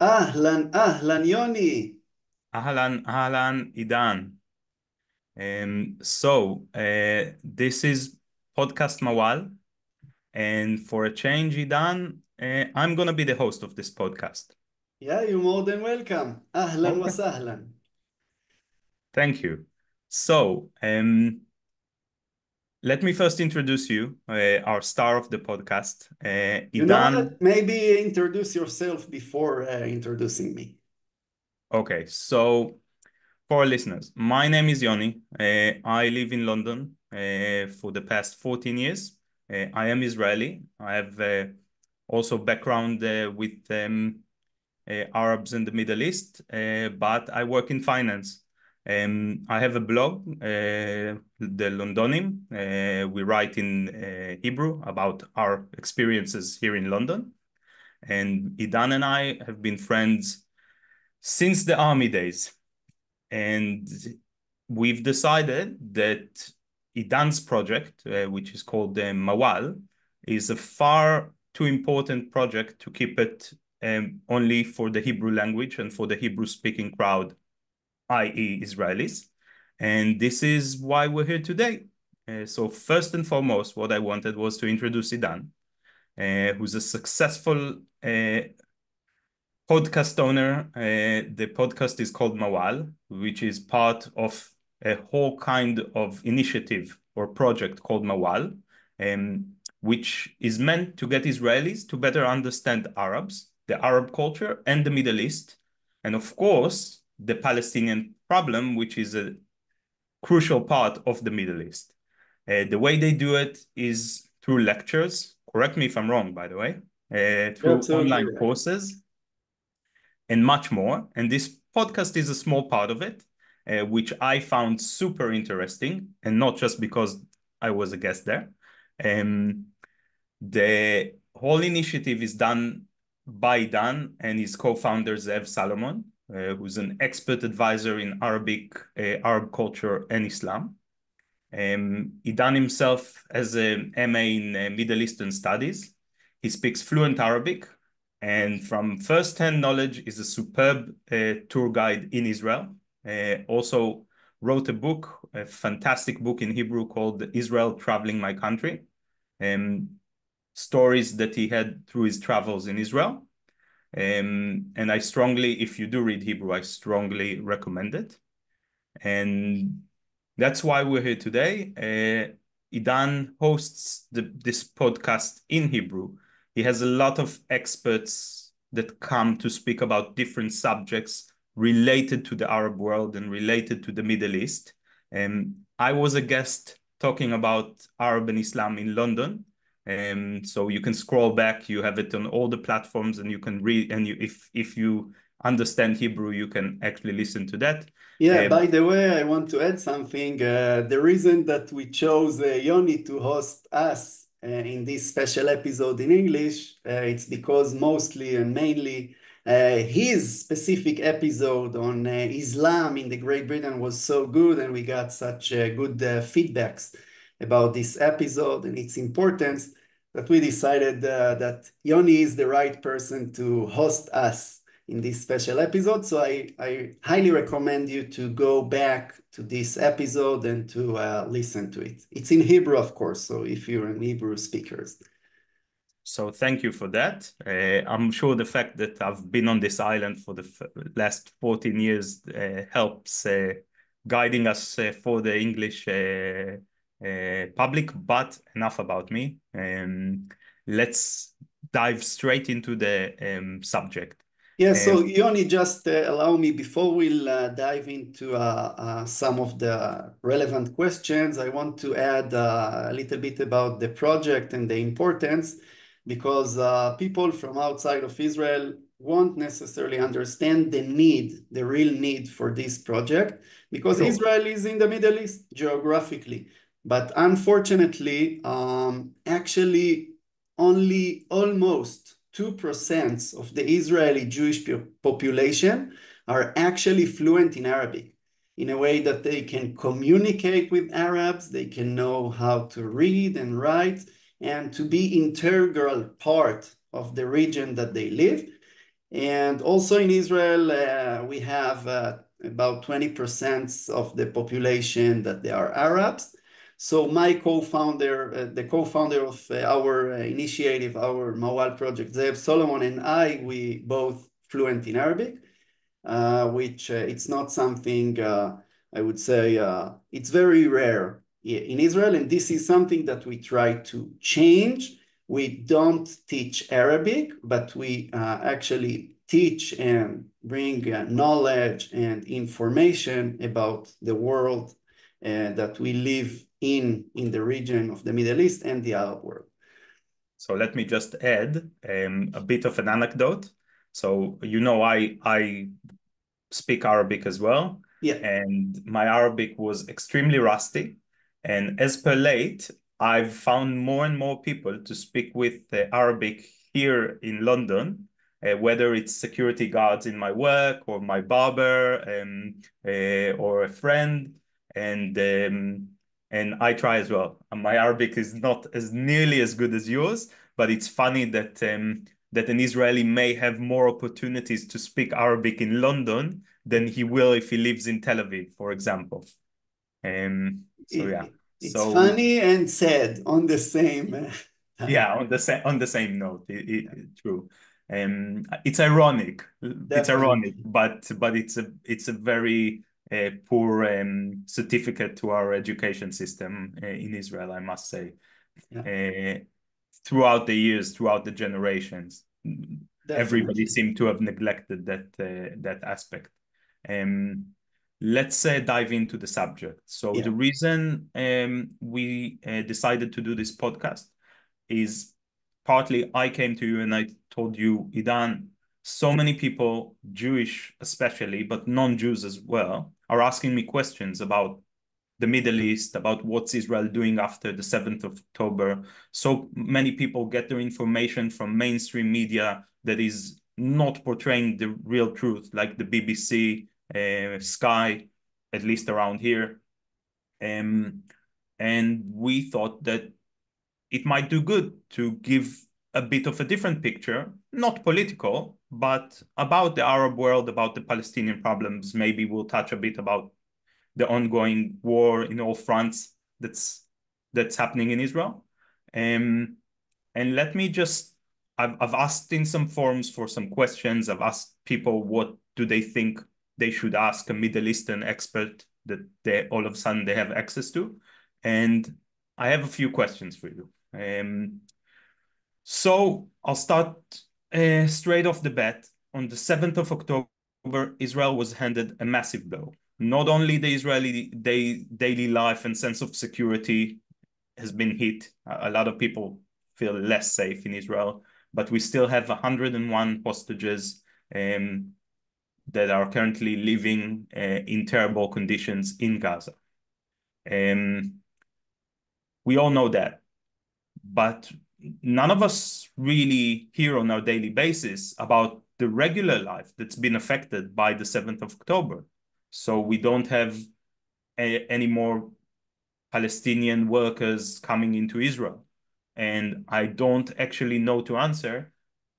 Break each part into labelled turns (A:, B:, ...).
A: Ahlan, Yoni.
B: Ahlan, Idan. This is podcast Mawwal, and for a change, Idan, I'm gonna be the host of this podcast.
A: Yeah, you're more than welcome. Ahlan wa
B: Okay,
A: sahlan.
B: thank you. So, let me first introduce you, our star of the podcast,
A: You know
B: Idan.
A: what? Maybe introduce yourself before introducing me.
B: Okay, so for our listeners, my name is Yoni. I live in London for the past 14 years. I am Israeli. I have also background with Arabs in the Middle East, but I work in finance. I have a blog, the Londonim. We write in Hebrew about our experiences here in London. And Idan and I have been friends since the army days. And we've decided that Idan's project, which is called Mawwal, is a far too important project to keep it only for the Hebrew language and for the Hebrew-speaking crowd, i.e. Israelis. And this is why we're here today. So first and foremost, what I wanted was to introduce Idan, who's a successful podcast owner. The podcast is called Mawwal, which is part of a whole kind of initiative or project called Mawwal, which is meant to get Israelis to better understand Arabs, the Arab culture, and the Middle East. And of course, the Palestinian problem, which is a crucial part of the Middle East. The way they do it is through lectures. Correct me if I'm wrong, by the way.
A: You're
B: Through
A: absolutely
B: online
A: right.
B: courses and much more. And this podcast is a small part of it, which I found super interesting, and not just because I was a guest there. Um, the whole initiative is done by Dan and his co-founder Zeev Solomon, who's an expert advisor in Arab culture and Islam. Idan himself has an MA in Middle Eastern Studies. He speaks fluent Arabic, and from first-hand knowledge is a superb tour guide in Israel. Also wrote a book, a fantastic book in Hebrew called Israel Traveling My Country, um, stories that he had through his travels in Israel. And I strongly, if you do read Hebrew, I strongly recommend it. And that's why we're here today. Idan hosts this podcast in Hebrew. He has a lot of experts that come to speak about different subjects related to the Arab world and related to the Middle East. I was a guest talking about Arab and Islam in London. So you can scroll back. You have it on all the platforms, and you can read. And if you understand Hebrew, you can actually listen to that.
A: Yeah,
B: Um,
A: by the way, I want to add something. The reason that we chose Yoni to host us in this special episode in English, it's because mostly and mainly his specific episode on Islam in the Great Britain was so good, and we got such good feedbacks about this episode and its importance that we decided that Yoni is the right person to host us in this special episode. So I highly recommend you to go back to this episode and to listen to it. It's in Hebrew, of course, so if you're an Hebrew speakers.
B: So thank you for that. I'm sure the fact that I've been on this island for the last 14 years helps guiding us for the English public, but enough about me. Let's dive straight into the subject.
A: Yeah,
B: Um,
A: so Yoni, just allow me before we'll dive into some of the relevant questions, I want to add a little bit about the project and the importance, because people from outside of Israel won't necessarily understand the need, the real need for this project, because
B: sure.
A: Israel is in the Middle East geographically. But unfortunately, actually, only almost 2% of the Israeli Jewish population are actually fluent in Arabic in a way that they can communicate with Arabs, they can know how to read and write, and to be integral part of the region that they live. And also in Israel, we have about 20% of the population that they are Arabs. So my co-founder, the co-founder of our initiative, our Mawwal project, Zeev Solomon, and I, we both fluent in Arabic, which it's not something, I would say, it's very rare in Israel. And this is something that we try to change. We don't teach Arabic, but we actually teach and bring knowledge and information about the world that we live in the region of the Middle East and the Arab world.
B: So let me just add a bit of an anecdote. So, you know, I speak Arabic as well.
A: Yeah.
B: And my Arabic was extremely rusty. And as per late, I've found more and more people to speak with Arabic here in London, whether it's security guards in my work or my barber or a friend. And I try as well. My Arabic is not as nearly as good as yours, but it's funny that that an Israeli may have more opportunities to speak Arabic in London than he will if he lives in Tel Aviv, for example. So yeah.
A: It's
B: So
A: funny and sad on the same time.
B: yeah, on the same note, true. It's ironic. It's ironic,
A: Definitely.
B: but it's a very poor certificate to our education system in Israel, I must say.
A: Yeah,
B: Throughout the years, throughout the generations, everybody
A: definitely.
B: seemed to have neglected that aspect. Um, let's dive into the subject. So
A: Yeah,
B: the reason we decided to do this podcast is partly I came to you and I told you, Idan, so many people, Jewish especially, but non-Jews as well, are asking me questions about the Middle East, about what's Israel doing after the 7th of October. So many people get their information from mainstream media that is not portraying the real truth, like the BBC, Sky, at least around here. And we thought that it might do good to give a bit of a different picture, not political, but about the Arab world, about the Palestinian problems. Maybe we'll touch a bit about the ongoing war in all fronts that's happening in Israel. Um, and let me just, I've asked in some forums for some questions. I've asked people what do they think they should ask a Middle Eastern expert that they all of a sudden they have access to. And I have a few questions for you. So I'll start straight off the bat. On the 7th of October, Israel was handed a massive blow. Not only the Israeli daily life and sense of security has been hit, a lot of people feel less safe in Israel, but we still have 101 hostages that are currently living in terrible conditions in Gaza. We all know that, but none of us really hear on our daily basis about the regular life that's been affected by the 7th of October. So we don't have any more Palestinian workers coming into Israel. And I don't actually know to answer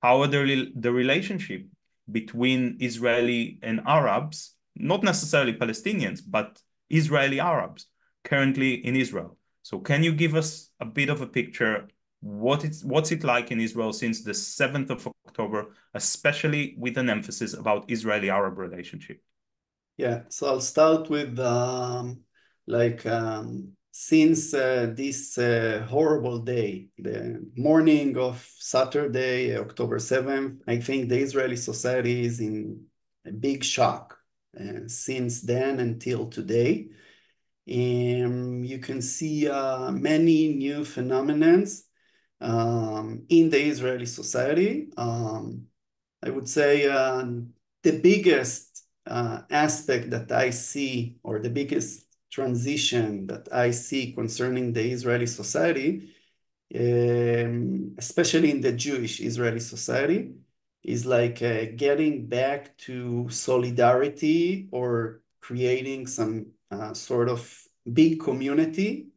B: how are the relationship between Israeli and Arabs, not necessarily Palestinians, but Israeli Arabs currently in Israel. So can you give us a bit of a picture what's it like in Israel since the 7th of October, especially with an emphasis about Israeli-Arab relationship?
A: yeah. So I'll start with since this horrible day, the morning of Saturday, October 7th, I think the Israeli society is in a big shock since then until today. You can see many new phenomena in the Israeli society. I would say the biggest aspect that I see, or the biggest transition that I see concerning the Israeli society, especially in the Jewish Israeli society, is like getting back to solidarity or creating some sort of big community.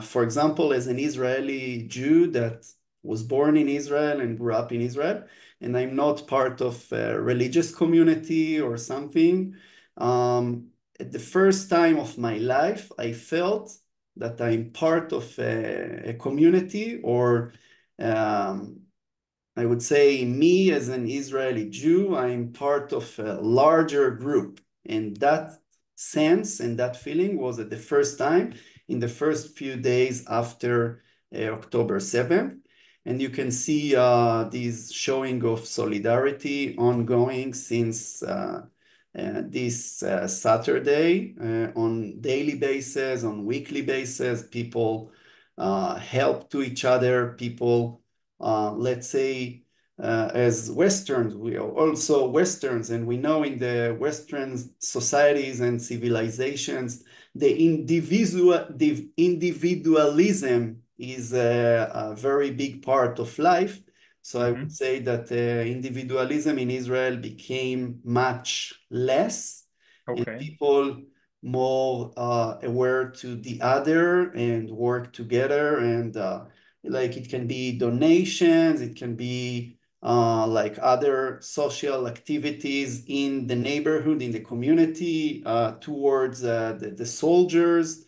A: For example, as an Israeli Jew that was born in Israel and grew up in Israel, and I'm not part of a religious community or something. At the first time of my life, I felt that I'm part of a community, or I would say me as an Israeli Jew, I'm part of a larger group. And that sense and that feeling was at the first time in the first few days after October 7th. And you can see this showing of solidarity ongoing since this Saturday on daily basis, on weekly basis. People help to each other. People, let's say, as Westerns, we are also Westerns, and we know in the Western societies and civilizations, the individualism is a very big part of life. So I would say that individualism in Israel became much less, and people more aware to the other and work together. And like it can be donations, it can be like other social activities in the neighborhood, in the community, towards the soldiers,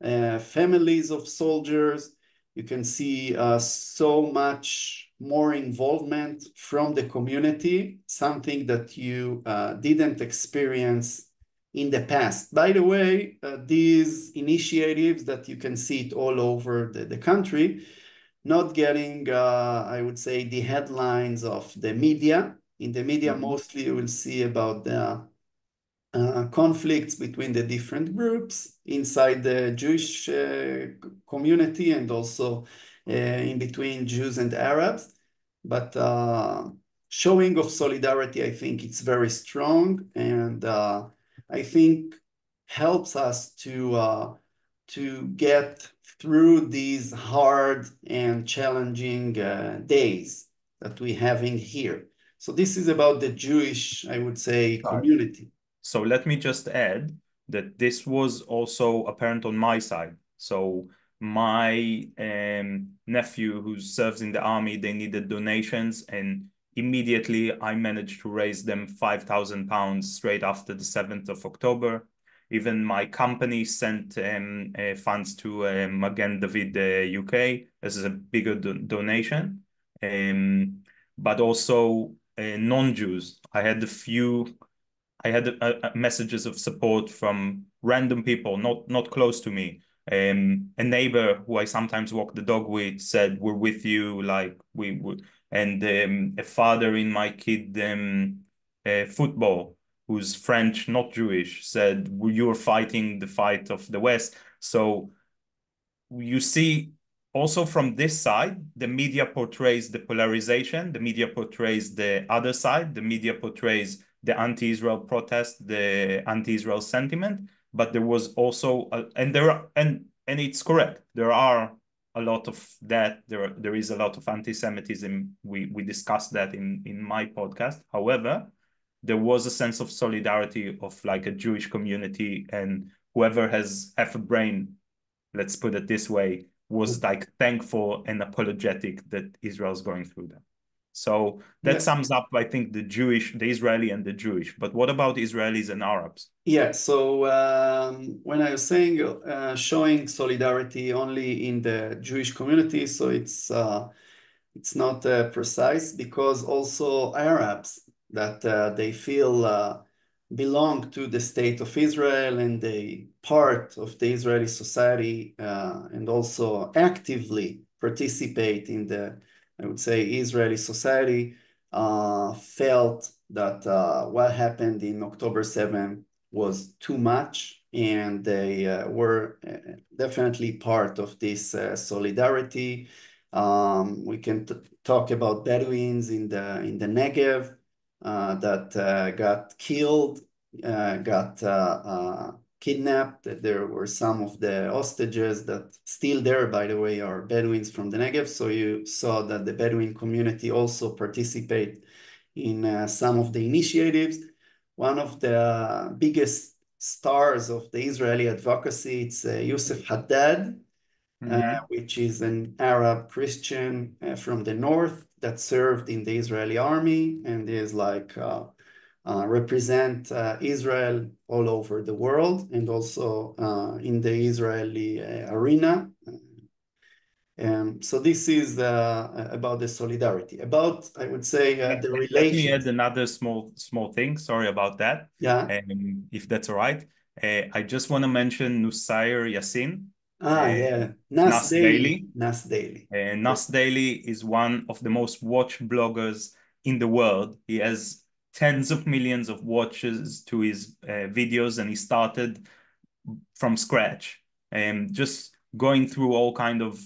A: families of soldiers. You can see so much more involvement from the community, something that you didn't experience in the past. By the way, these initiatives that you can see it all over the country, not getting, I would say, the headlines of the media. In the media, mostly you will see about the conflicts between the different groups inside the Jewish community, and also in between Jews and Arabs. But showing of solidarity, I think it's very strong, and I think helps us to get through these hard and challenging days that we're having here. So this is about the Jewish, I would say, community.
B: So let me just add that this was also apparent on my side. So my nephew who serves in the army, they needed donations, and immediately I managed to raise them £5,000 straight after the 7th of October. Even my company sent funds to Magen David UK as a bigger donation. But also non-Jews. I had messages of support from random people, not close to me. A neighbor who I sometimes walk the dog with said, "We're with you." Like we and a father in my kid football, who's French, not Jewish, said, "You're fighting the fight of the West." So you see, also from this side, the media portrays the polarization. The media portrays the other side. The media portrays the anti-Israel protest, the anti-Israel sentiment. But there was also, and it's correct. There are a lot of that. There is a lot of anti-Semitism. We discussed that in my podcast. However, there was a sense of solidarity of like a Jewish community, and whoever has half a brain, let's put it this way, was like thankful and apologetic that Israel's going through that. So that sums up, I think, the Israeli and the Jewish. But what about Israelis and Arabs?
A: Yeah, so when I was saying showing solidarity only in the Jewish community, so it's not precise, because also Arabs that they feel belong to the state of Israel, and they part of the Israeli society, and also actively participate in the, I would say, Israeli society, felt that what happened in October 7th was too much, and they were definitely part of this solidarity. We can talk about Bedouins in the Negev that got killed, got kidnapped. There were some of the hostages that still there, by the way, are Bedouins from the Negev. So you saw that the Bedouin community also participate in some of the initiatives. One of the biggest stars of the Israeli advocacy, it's Youssef Haddad. which is an Arab Christian from the north that served in the Israeli army and is like represent Israel all over the world and also in the Israeli arena. So this is about the solidarity. About, I would say, the
B: Let me add
A: relations.
B: another small thing. Sorry about that.
A: Yeah.
B: If that's all right. I just want to mention Nusair Yassin,
A: Yeah. Nas
B: Nas
A: Daily.
B: Daily.
A: Nas Daily.
B: Nas Daily is one of the most watched bloggers in the world. He has tens of millions of watches to his videos, and he started from scratch and just going through all kind of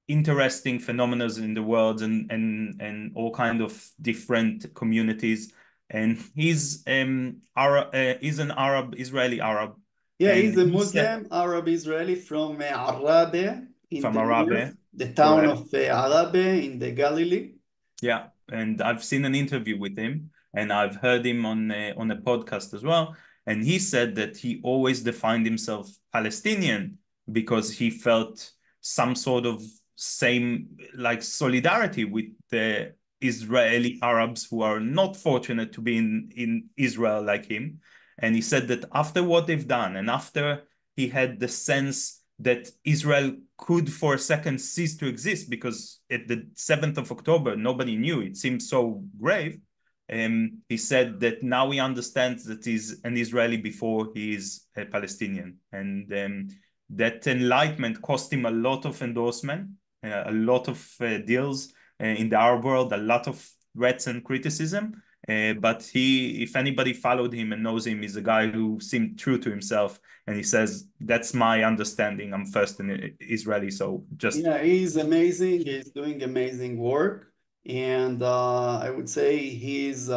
B: interesting phenomena in the world and all kind of different communities. And he's he's an Arab, Israeli Arab,
A: Yeah,
B: and
A: he's a
B: he said
A: Muslim Arab Israeli from Arabe in
B: from
A: the north,
B: Arabe,
A: the town
B: correct?
A: of Arabe in the Galilee.
B: Yeah, and I've seen an interview with him, and I've heard him on a podcast as well. And he said that he always defined himself Palestinian because he felt some sort of same like solidarity with the Israeli Arabs who are not fortunate to be in Israel like him. And he said that after what they've done, and after he had the sense that Israel could for a second cease to exist because at the 7th of October, nobody knew. It seemed so grave. He said that now he understands that he's an Israeli before he is a Palestinian. And that enlightenment cost him a lot of endorsement, a lot of deals in the Arab world, a lot of threats and criticism. But he, if anybody followed him and knows him, he's a guy who seemed true to himself. And he says, that's my understanding. I'm first an Israeli. So just.
A: Yeah, he's amazing. He's doing amazing work. And I would say his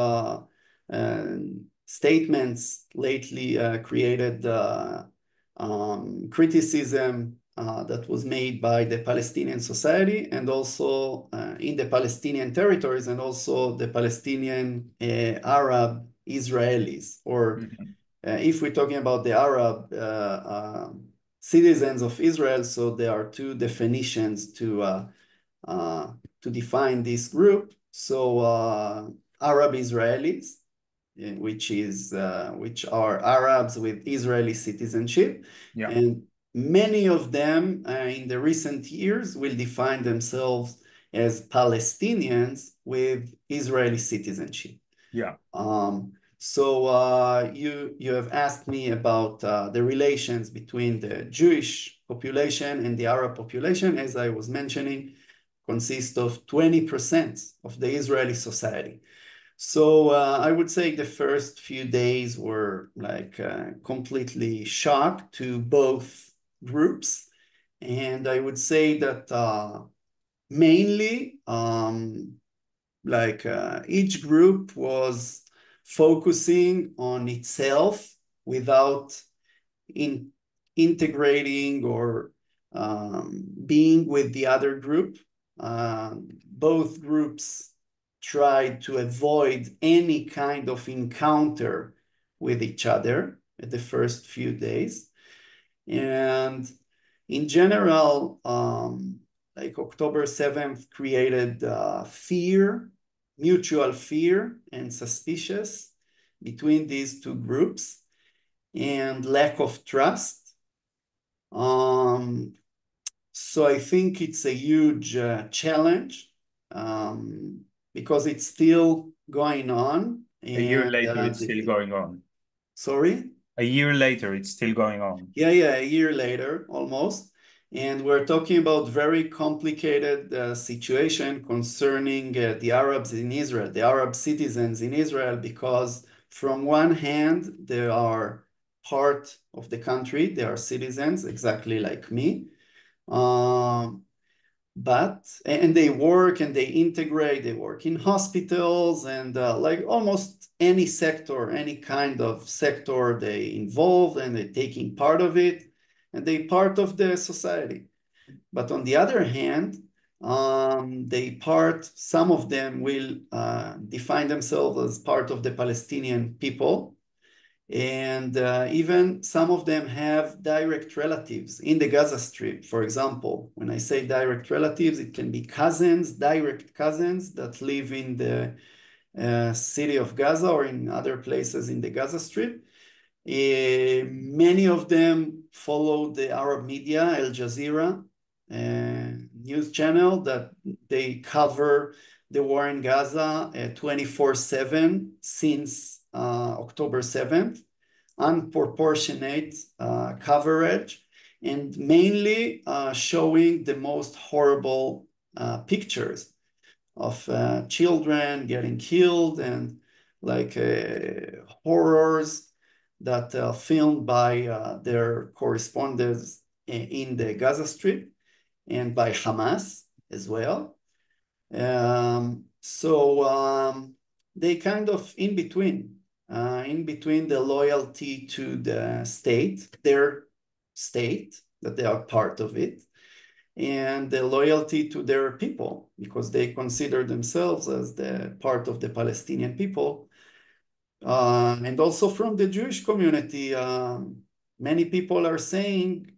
A: statements lately created criticism that was made by the Palestinian society and also in the Palestinian territories and also the Palestinian Arab Israelis. Or if we're talking about the Arab citizens of Israel, so there are two definitions to define this group. So Arab Israelis, which are Arabs with Israeli citizenship,
B: Yeah.
A: and many of them in the recent years will define themselves as Palestinians with Israeli citizenship.
B: Yeah.
A: So you have asked me about the relations between the Jewish population and the Arab population. As I was mentioning, consists of 20% of the Israeli society. So I would say the first few days were like completely shocked to both groups. And I would say that mainly each group was focusing on itself without integrating or being with the other group. Both groups tried to avoid any kind of encounter with each other at the first few days. And in general, like October 7th created fear, mutual fear and suspicious between these two groups and lack of trust. So I think it's a huge challenge because it's still going on.
B: A year later, it's still going on.
A: Sorry?
B: A year later, it's still going on.
A: Yeah, a year later, almost. And we're talking about very complicated situation concerning the Arabs in Israel, the Arab citizens in Israel, because from one hand, they are part of the country, they are citizens, exactly like me. And they work and they integrate, they work in hospitals and like almost any sector, any kind of sector they involved and they're taking part of it and they part of the society. But on the other hand, some of them will define themselves as part of the Palestinian people. And even some of them have direct relatives in the Gaza Strip. For example, when I say direct relatives, it can be cousins, direct cousins that live in the city of Gaza or in other places in the Gaza Strip. Many of them follow the Arab media, Al Jazeera news channel, that they cover the war in Gaza 24/7 since October 7th, unproportionate coverage, and mainly showing the most horrible pictures of children getting killed and like horrors that are filmed by their correspondents in the Gaza Strip and by Hamas as well. So they kind of in between the loyalty to the state, their state, that they are part of it, and the loyalty to their people, because they consider themselves as the part of the Palestinian people. And also from the Jewish community, many people are saying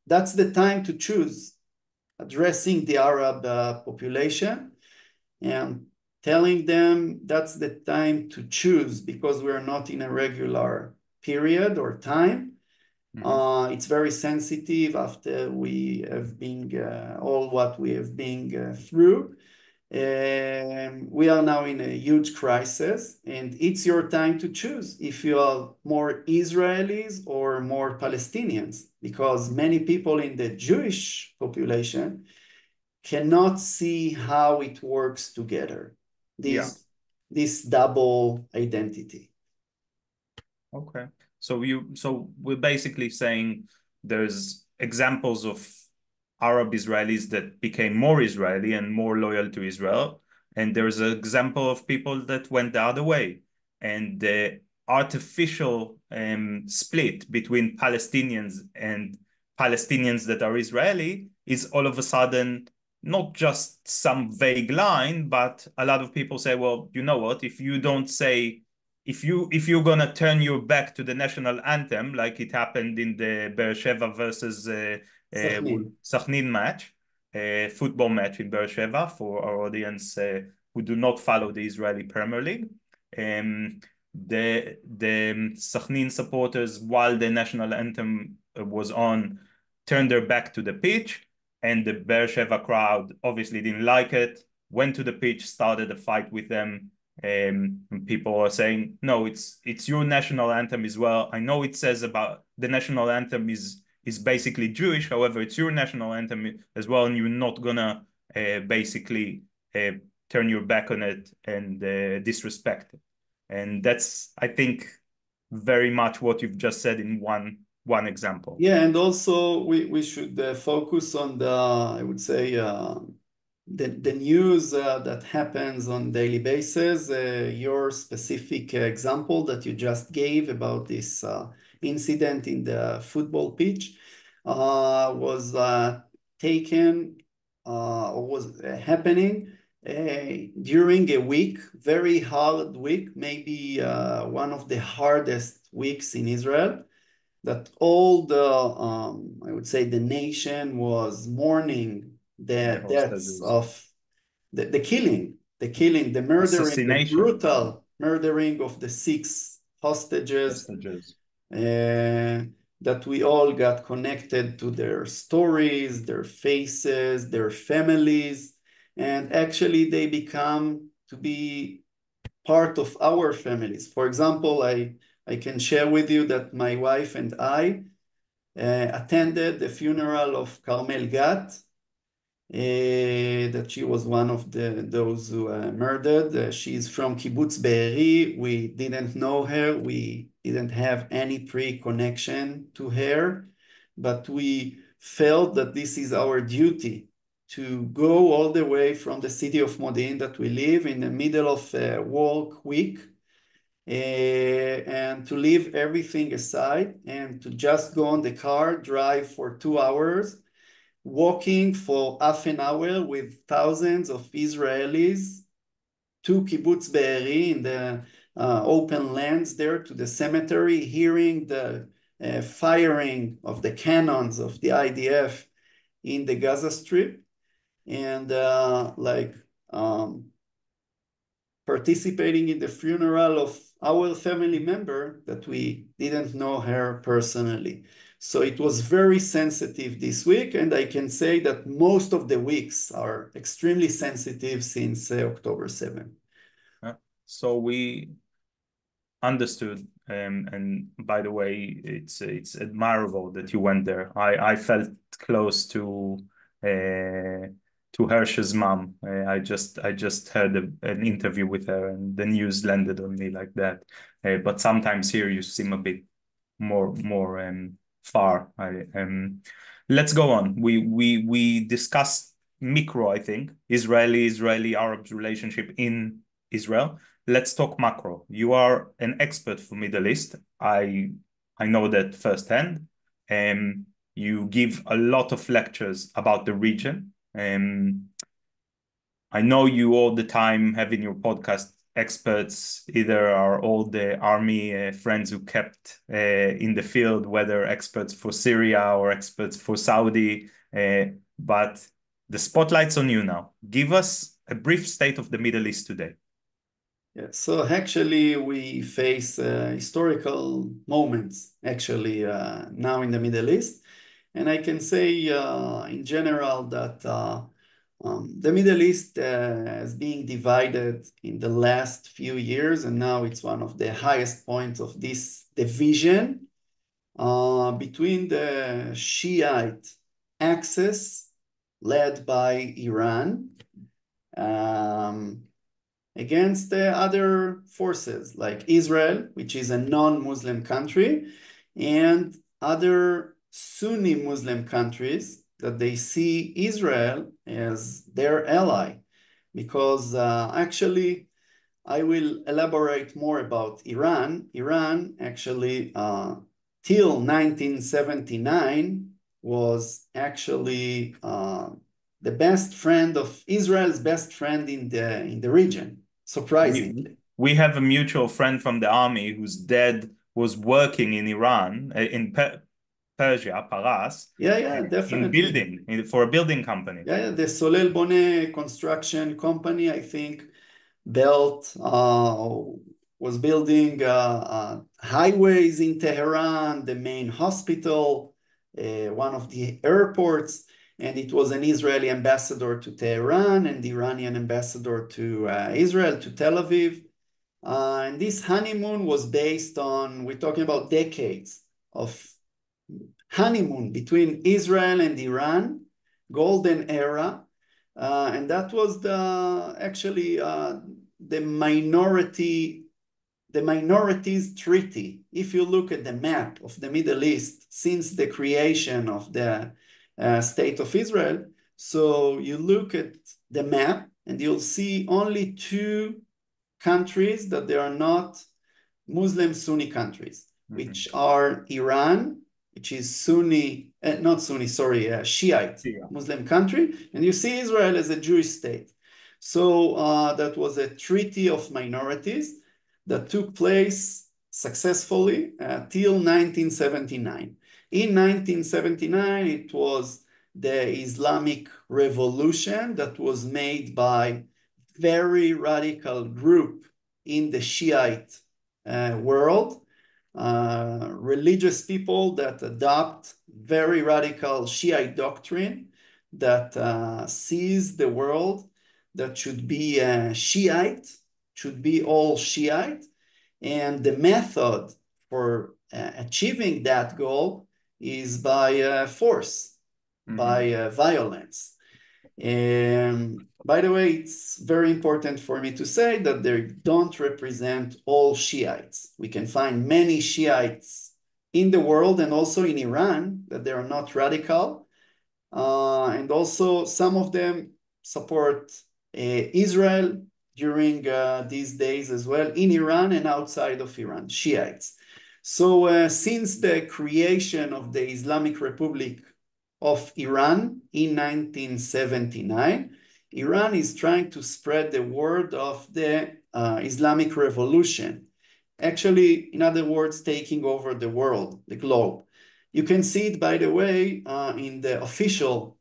A: that's the time to choose, addressing the Arab population and telling them that's the time to choose, because we're not in a regular period or time. It's very sensitive after we have been all what we have been through. We are now in a huge crisis, and it's your time to choose if you are more Israelis or more Palestinians, because many people in the Jewish population cannot see how it works together, this double identity.
B: Okay. So we're basically saying there's examples of Arab Israelis that became more Israeli and more loyal to Israel, and there's an example of people that went the other way. And the artificial split between Palestinians and Palestinians that are Israeli is all of a sudden not just some vague line, but a lot of people say, well, you know what, if you don't say, if you're gonna turn your back to the national anthem, like it happened in the Beersheba versus Sachin match, football match in Beersheba, for our audience who do not follow the Israeli Premier League, the Sachin supporters, while the national anthem was on, turned their back to the pitch, and the Beersheba crowd obviously didn't like it, went to the pitch, started a fight with them. People are saying, no, it's your national anthem as well. I know it says about the national anthem is basically Jewish, however, it's your national anthem as well, and you're not gonna basically turn your back on it and disrespect it. And that's, I think, very much what you've just said in one example.
A: Yeah, and also we should focus on the, I would say, the news that happens on daily basis. Your specific example that you just gave about this incident in the football pitch was taken or was happening during a week, very hard week, maybe one of the hardest weeks in Israel, that all the, I would say, the nation was mourning the deaths of the killing, the murdering, the brutal murdering of the 6 hostages. That we all got connected to their stories, their faces, their families, and actually they become to be part of our families. For example, I can share with you that my wife and I attended the funeral of Carmel Gat, that she was one of those who murdered. She's from Kibbutz Be'eri. We didn't know her. We didn't have any pre-connection to her, but we felt that this is our duty to go all the way from the city of Modi'in that we live in the middle of a work week, and to leave everything aside and to just go on the car, drive for 2 hours, walking for half an hour with thousands of Israelis to Kibbutz Be'eri in the open lands there to the cemetery, hearing the firing of the cannons of the IDF in the Gaza Strip, and participating in the funeral of our family member that we didn't know her personally. So it was very sensitive this week, and I can say that most of the weeks are extremely sensitive since October 7th.
B: So we understood, and by the way, it's admirable that you went there. I felt close to Hersh's mom. I just heard an interview with her, and the news landed on me like that. But sometimes here you seem a bit more far. Let's go on. We discussed micro, I think, Israeli Arab relationship in Israel. Let's talk macro. You are an expert for Middle East. I know that firsthand. You give a lot of lectures about the region. I know you all the time have in your podcast experts, either are all the army friends who kept in the field, whether experts for Syria or experts for Saudi, but the spotlight's on you now. Give us a brief state of the Middle East today.
A: Yeah, so actually we face historical moments actually now in the Middle East. And I can say in general that the Middle East is being divided in the last few years, and now it's one of the highest points of this division between the Shiite axis led by Iran against the other forces like Israel, which is a non-Muslim country, and other Sunni Muslim countries that they see Israel as their ally. Because actually, I will elaborate more about Iran. Iran actually, till 1979, was actually the best friend of Israel's best friend in the region. Surprisingly,
B: we have a mutual friend from the army whose dad was working in Iran, in Persia, Paras.
A: Yeah, definitely.
B: For a building company.
A: Yeah, the Solel Boneh construction company, I think, was building highways in Tehran, the main hospital, one of the airports, and it was an Israeli ambassador to Tehran and the Iranian ambassador to Israel, to Tel Aviv. And this honeymoon was based on, we're talking about decades of honeymoon between Israel and Iran, golden era. And that was the minorities treaty. If you look at the map of the Middle East since the creation of the State of Israel, so you look at the map and you'll see only two countries that they are not Muslim Sunni countries, which are Iran, which is Shiite Muslim country, and you see Israel as a Jewish state. So that was a treaty of minorities that took place successfully till 1979. In 1979, it was the Islamic Revolution that was made by very radical group in the Shiite world, religious people that adopt very radical Shiite doctrine that sees the world that should be Shiite, should be all Shiite, and the method for achieving that goal is by force, by violence. And by the way, it's very important for me to say that they don't represent all Shiites. We can find many Shiites in the world and also in Iran that they are not radical. And also some of them support Israel during these days as well, in Iran and outside of Iran, Shiites. So since the creation of the Islamic Republic of Iran in 1979, Iran is trying to spread the word of the Islamic Revolution actually, in other words, taking over the world, the globe. You can see it, by the way, in the official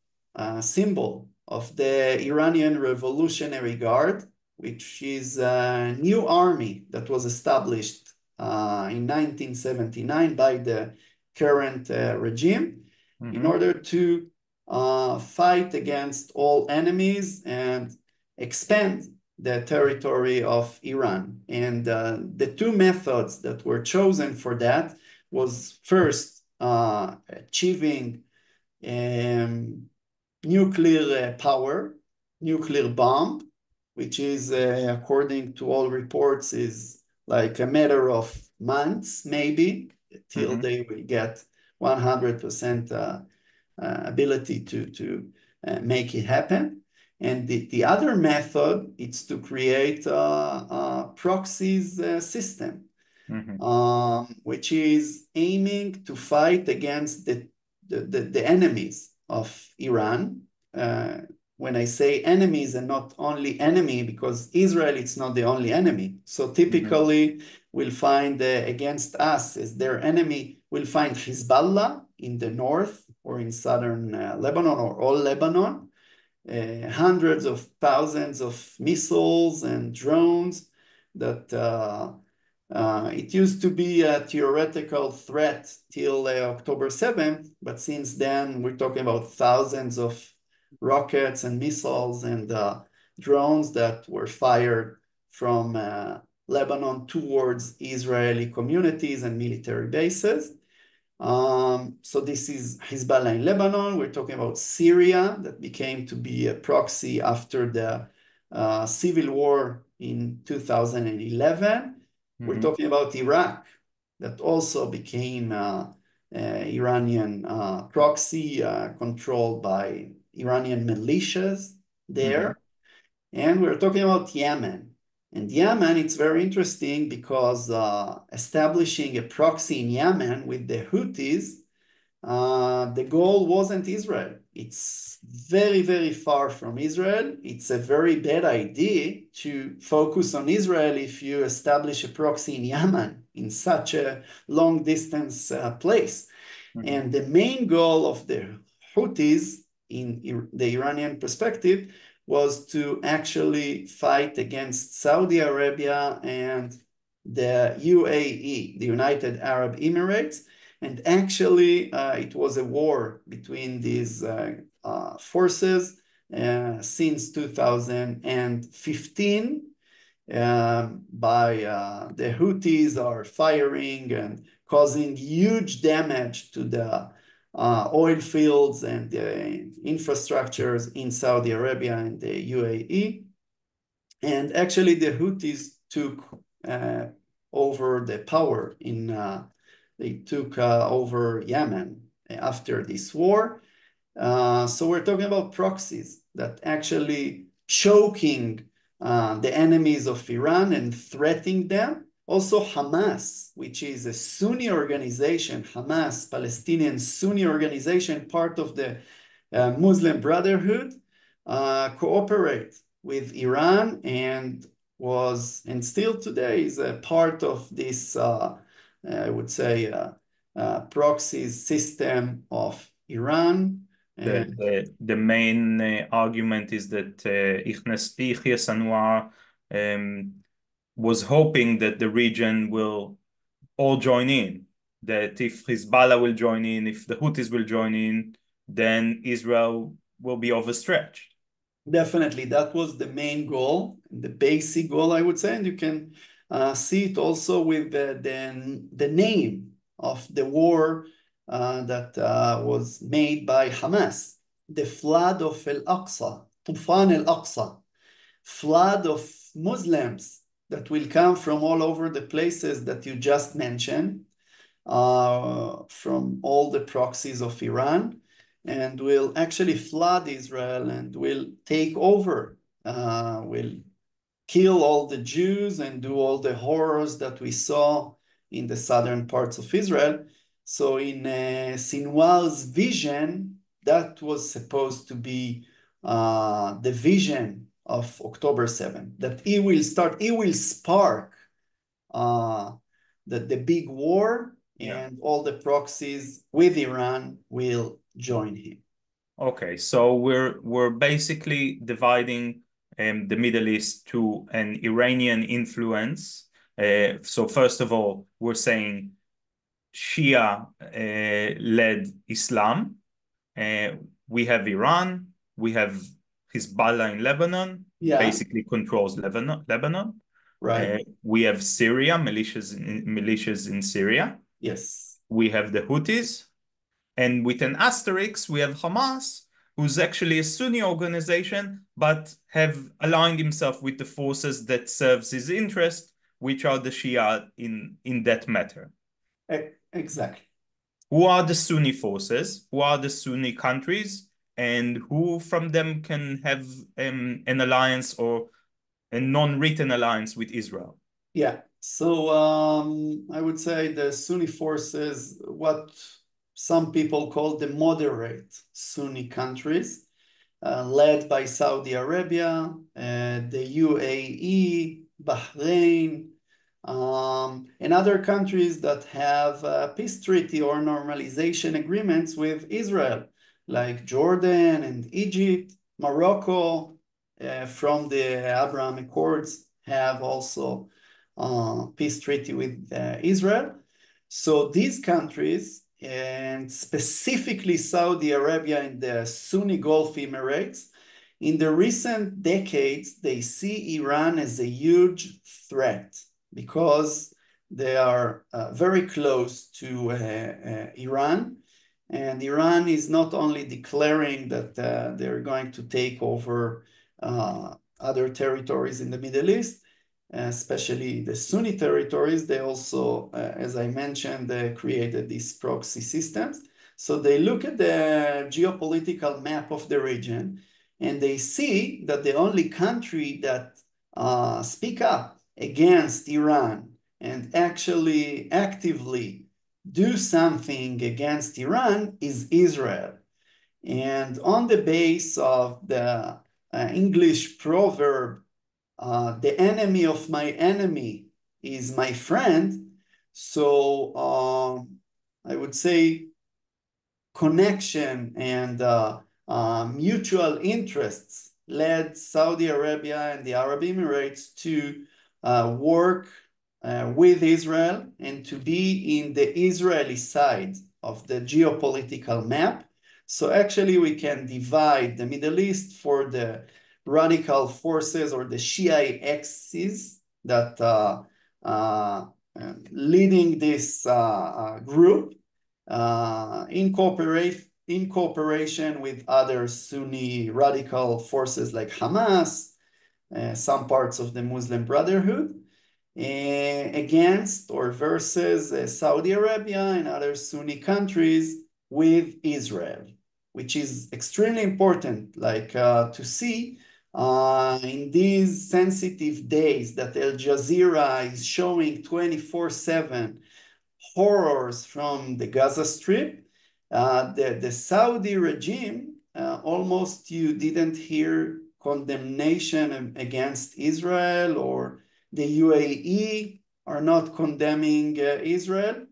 A: symbol of the Iranian Revolutionary Guard, which is a new army that was established in 1979 by the current regime in order to fight against all enemies and expand the territory of Iran. And the two methods that were chosen for that was first achieving nuclear power, nuclear bomb, which is, according to all reports, is like a matter of months, maybe, till they will get 100% ability to make it happen. And the other method is to create a proxies system, which is aiming to fight against the enemies of Iran. When I say enemies, and not only enemy, because Israel is not the only enemy. So typically we'll find against us as their enemy, we'll find Hezbollah in the north or in southern Lebanon or all Lebanon. Hundreds of thousands of missiles and drones that it used to be a theoretical threat till October 7th, but since then we're talking about thousands of rockets and missiles and drones that were fired from Lebanon towards Israeli communities and military bases. So this is Hezbollah in Lebanon. We're talking about Syria that became to be a proxy after the civil war in 2011. We're talking about Iraq that also became Iranian proxy controlled by Iranian militias there. And we're talking about Yemen. And Yemen, it's very interesting because establishing a proxy in Yemen with the Houthis, the goal wasn't Israel. It's very, very far from Israel. It's a very bad idea to focus on Israel if you establish a proxy in Yemen, in such a long distance place. And the main goal of the Houthis, in the Iranian perspective, was to actually fight against Saudi Arabia and the UAE, the United Arab Emirates. And actually, it was a war between these forces since 2015. By the Houthis are firing and causing huge damage to the oil fields and the infrastructures in Saudi Arabia and the UAE. And actually the Houthis took over the power in, they took over Yemen after this war. So we're talking about proxies that actually choking the enemies of Iran and threatening them. Also Hamas, which is a Sunni organization, Hamas, Palestinian Sunni organization, part of the Muslim Brotherhood, cooperate with Iran and was, and still today is a part of this, I would say, proxies system of Iran.
B: The main argument is that Yahya Sinwar was hoping that the region will all join in, that if Hezbollah will join in, if the Houthis will join in, then Israel will be overstretched.
A: Definitely, that was the main goal, the basic goal, I would say, and you can see it also with the name of the war that was made by Hamas, the flood of Al-Aqsa, Tufan Al-Aqsa, flood of Muslims that will come from all over the places that you just mentioned, from all the proxies of Iran, and will actually flood Israel and will take over, will kill all the Jews and do all the horrors that we saw in the southern parts of Israel. So in Sinwar's vision, that was supposed to be the vision of October 7th, that he will spark the big war, and all the proxies with Iran will join him.
B: Okay, so we're basically dividing the Middle East to an Iranian influence. So first of all, we're saying Shia led Islam. We have Iran, we have Hezbollah in Lebanon, basically controls Lebanon.
A: Right.
B: We have Syria, militias in Syria.
A: Yes.
B: We have the Houthis. And with an asterisk, we have Hamas, who's actually a Sunni organization, but have aligned himself with the forces that serves his interest, which are the Shia in that matter.
A: Exactly.
B: Who are the Sunni forces? Who are the Sunni countries? And who from them can have an alliance or a non-written alliance with Israel?
A: Yeah. So I would say the Sunni forces, what some people call the moderate Sunni countries, led by Saudi Arabia, the UAE, Bahrain, and other countries that have peace treaty or normalization agreements with Israel, like Jordan and Egypt, Morocco, from the Abraham Accords have also peace treaty with Israel. So these countries, and specifically Saudi Arabia and the Sunni Gulf Emirates, in the recent decades, they see Iran as a huge threat because they are very close to Iran. And Iran is not only declaring that they're going to take over other territories in the Middle East, especially the Sunni territories. They also, as I mentioned, they created these proxy systems. So they look at the geopolitical map of the region, and they see that the only country that speak up against Iran and actually actively do something against Iran is Israel. And on the base of the English proverb, the enemy of my enemy is my friend. So I would say connection and mutual interests led Saudi Arabia and the Arab Emirates to work with Israel and to be in the Israeli side of the geopolitical map. So actually we can divide the Middle East for the radical forces or the Shia axis that leading this group in cooperation with other Sunni radical forces like Hamas, some parts of the Muslim Brotherhood, against or versus Saudi Arabia and other Sunni countries with Israel, which is extremely important, like to see in these sensitive days that Al Jazeera is showing 24/7 horrors from the Gaza Strip. The Saudi regime, almost you didn't hear condemnation against Israel, or the UAE are not condemning Israel,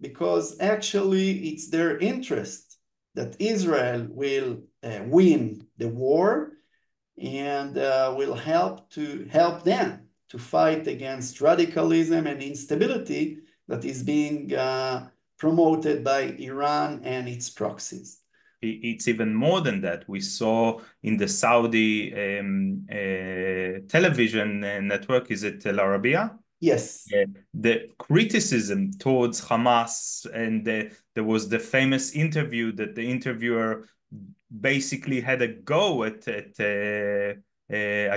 A: because actually it's their interest that Israel will win the war and will help them to fight against radicalism and instability that is being promoted by Iran and its proxies.
B: It's even more than that. We saw in the Saudi television network, is it Al Arabiya?
A: Yes.
B: The criticism towards Hamas, and there was the famous interview that the interviewer basically had a go at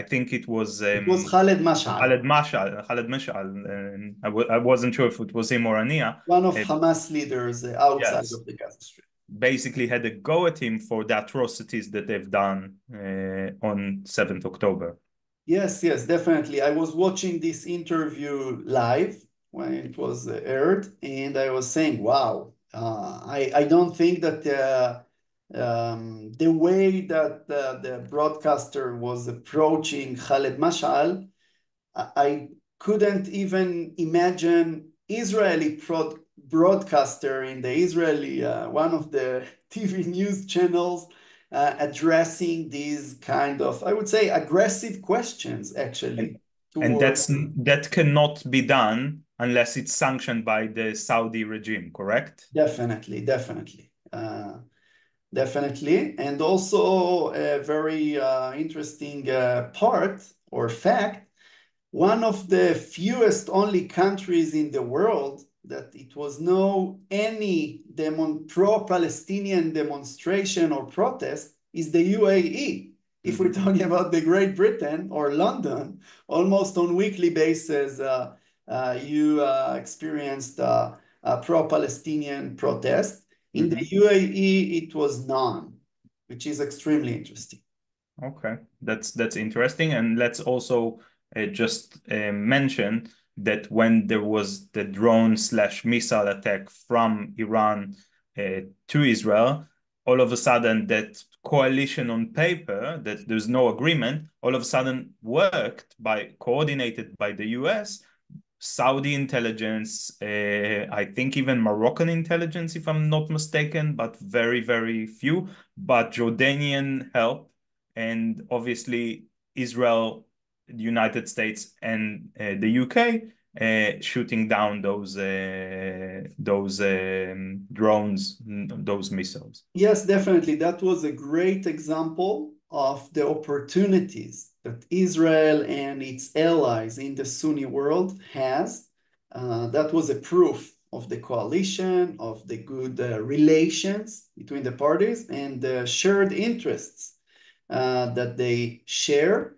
B: I think it was
A: Khaled Mash'al.
B: Khaled Mash'al. I wasn't sure if it was him or Ania.
A: One of Hamas leaders outside
B: Yes.
A: of the Gaza Strip.
B: Basically had a go at him for the atrocities that they've done on 7th October.
A: Yes, definitely. I was watching this interview live when it was aired, and I was saying, wow, I don't think that the way that the broadcaster was approaching Khaled Mash'al, I couldn't even imagine Israeli broadcaster in the Israeli, one of the TV news channels, addressing these kind of, I would say, aggressive questions, actually,
B: And
A: towards.
B: that cannot be done unless it's sanctioned by the Saudi regime, correct?
A: Definitely, definitely. Definitely. And also a very interesting part or fact, one of the fewest only countries in the world that it was no any pro-Palestinian demonstration or protest is the UAE. If we're talking about the Great Britain or London, almost on weekly basis, you experienced a pro-Palestinian protest. In the UAE, it was none, which is extremely interesting.
B: Okay, that's interesting, and let's also just mention that when there was the drone slash missile attack from Iran to Israel, all of a sudden that coalition on paper that there's no agreement, all of a sudden coordinated by the US, Saudi intelligence, I think even Moroccan intelligence, if I'm not mistaken, but very, very few, but Jordanian help, and obviously Israel, the United States, and the UK shooting down those drones, those missiles.
A: Yes, definitely. That was a great example of the opportunities that Israel and its allies in the Sunni world has. That was a proof of the coalition, of the good relations between the parties and the shared interests that they share.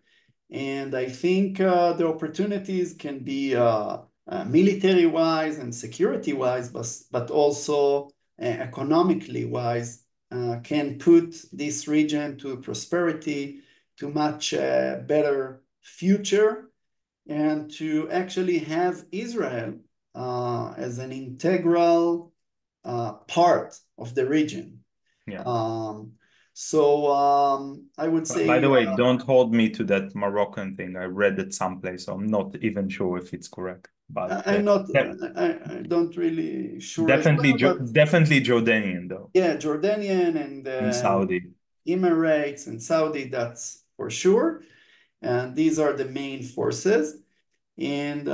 A: And I think the opportunities can be military-wise and security-wise, but also economically wise, can put this region to prosperity, to much better future, and to actually have Israel as an integral part of the region.
B: Yeah.
A: I would say.
B: By the way, don't hold me to that Moroccan thing. I read it someplace, so I'm not even sure if it's correct. But
A: I'm not. I don't really sure as
B: definitely,
A: well, but
B: definitely Jordanian though,
A: yeah, Jordanian
B: and
A: and
B: Saudi.
A: Emirates and Saudi, that's for sure. And these are the main forces. And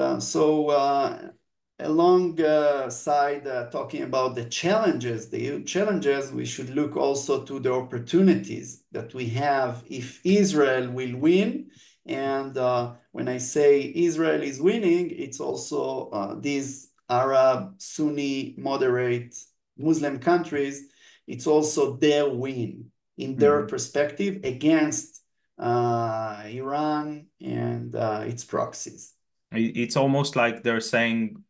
A: alongside talking about the challenges, we should look also to the opportunities that we have if Israel will win. And when I say Israel is winning, it's also these Arab, Sunni, moderate Muslim countries. It's also their win in their perspective against Iran and its proxies.
B: It's almost like they're saying,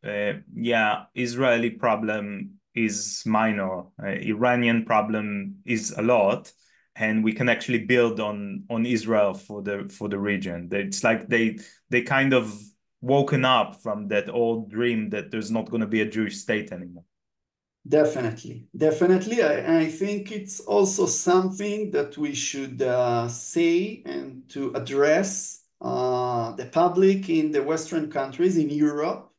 B: yeah, Israeli problem is minor, Iranian problem is a lot, and we can actually build on Israel for the region. It's like they kind of woken up from that old dream that there's not going to be a Jewish state anymore.
A: Definitely, definitely. I think it's also something that we should say and to address the public in the Western countries, in Europe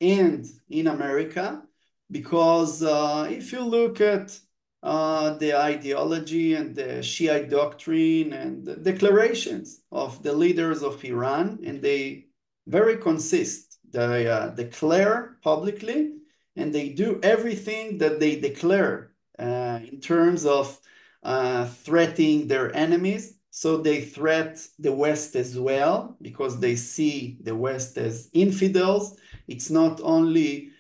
A: and in America, because if you look at the ideology and the Shiite doctrine and the declarations of the leaders of Iran, and they very consist. They declare publicly and they do everything that they declare in terms of threatening their enemies. So they threat the West as well because they see the West as infidels. It's not only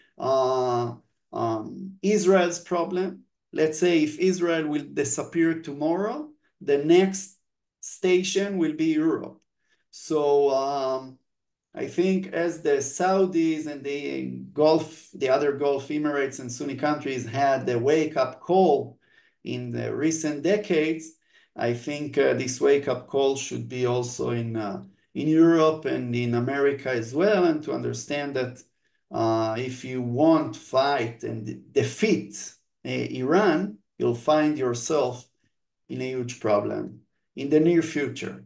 A: Israel's problem. Let's say if Israel will disappear tomorrow, the next station will be Europe. So I think as the Saudis and the other Gulf Emirates and Sunni countries had the wake-up call in the recent decades, I think this wake-up call should be also in Europe and in America as well, and to understand that if you want to fight and defeat Iran, you'll find yourself in a huge problem in the near future.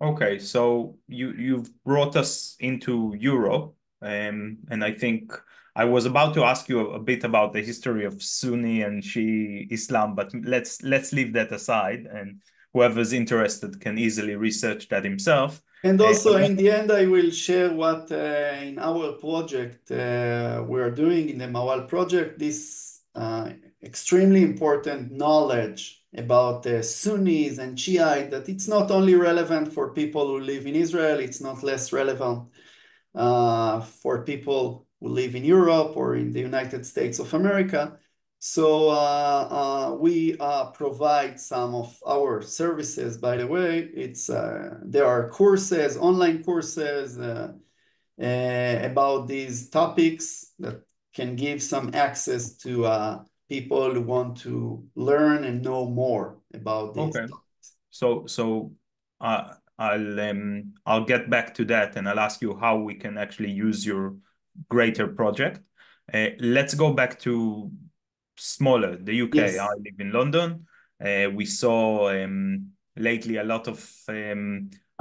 B: Okay, so you've brought us into Europe. And I think I was about to ask you a bit about the history of Sunni and Shia Islam, but let's leave that aside, and whoever's interested can easily research that himself.
A: And also, in the end, I will share what in our project we are doing in the Mawwal Project, this extremely important knowledge about Sunnis and Shiite, that it's not only relevant for people who live in Israel, it's not less relevant for people who live in Europe or in the United States of America. So we provide some of our services, by the way. There are courses, online courses about these topics that can give some access to people who want to learn and know more about these
B: Okay.
A: topics.
B: So I'll get back to that, and I'll ask you how we can actually use your greater project. Let's go back to smaller, the UK. I
A: Yes.
B: live in London. We saw lately a lot of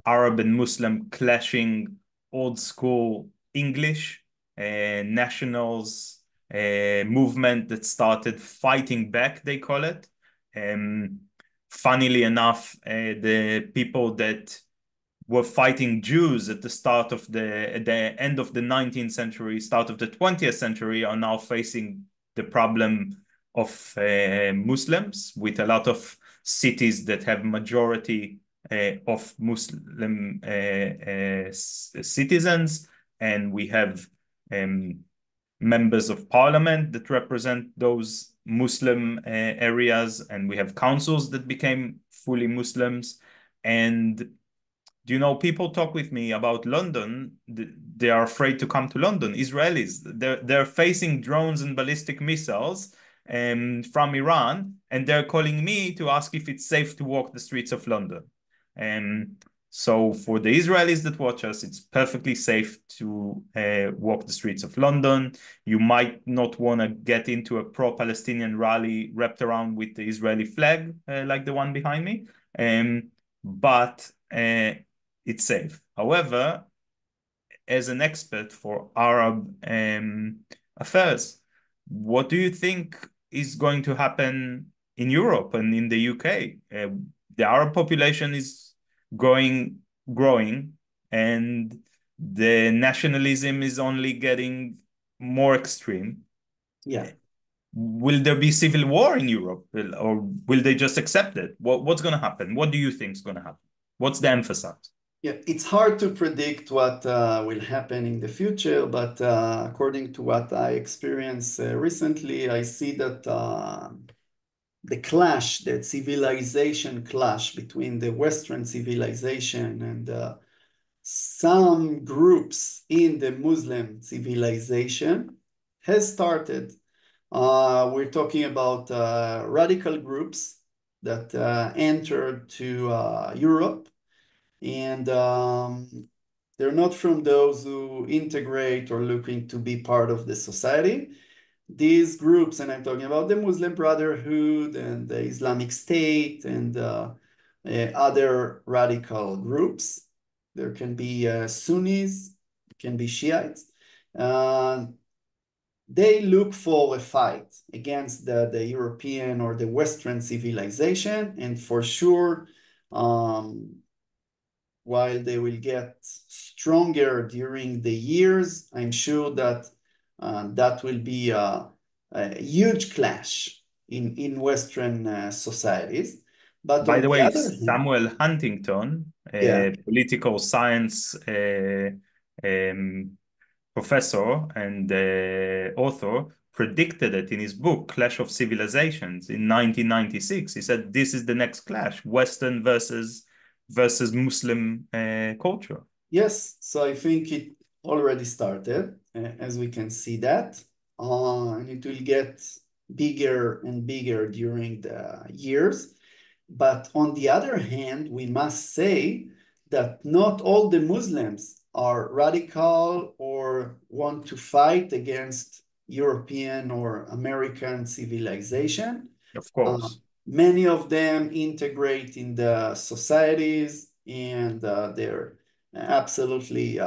B: Arab and Muslim clashing, old school English nationals movement that started fighting back, they call it. Funnily enough, the people that were fighting Jews at the start of at the end of the 19th century, start of the 20th century, are now facing the problem of Muslims, with a lot of cities that have majority of Muslim citizens, and we have members of parliament that represent those Muslim areas, and we have councils that became fully Muslims. And people talk with me about London. They are afraid to come to London. Israelis, they're facing drones and ballistic missiles from Iran, and they're calling me to ask if it's safe to walk the streets of London. So for the Israelis that watch us, it's perfectly safe to walk the streets of London. You might not want to get into a pro-Palestinian rally wrapped around with the Israeli flag, like the one behind me, but it's safe. However, as an expert for Arab affairs, what do you think is going to happen in Europe and in the UK? The Arab population is growing, and the nationalism is only getting more extreme.
A: Yeah.
B: Will there be civil war in Europe, or will they just accept it? What's going to happen? What do you think is going to happen? What's the emphasis?
A: Yeah, it's hard to predict what will happen in the future, but according to what I experienced recently, I see that the clash, the civilization clash between the Western civilization and some groups in the Muslim civilization has started. We're talking about radical groups that entered to Europe, and they're not from those who integrate or looking to be part of the society. These groups, and I'm talking about the Muslim Brotherhood and the Islamic State and other radical groups. There can be Sunnis, can be Shiites. They look for a fight against the European or the Western civilization, and for sure, while they will get stronger during the years, I'm sure that that will be a huge clash in Western societies. But
B: By
A: on
B: the
A: the
B: way,
A: other hand,
B: Samuel Huntington,
A: yeah,
B: a political science professor and author, predicted it in his book, Clash of Civilizations, in 1996. He said, this is the next clash, Western versus Muslim culture.
A: yes, so I think it already started, as we can see that, and it will get bigger and bigger during the years. But on the other hand, we must say that not all the Muslims are radical or want to fight against European or American civilization.
B: Of
A: Uh,
B: course.
A: Many of them integrate in the societies, and they're absolutely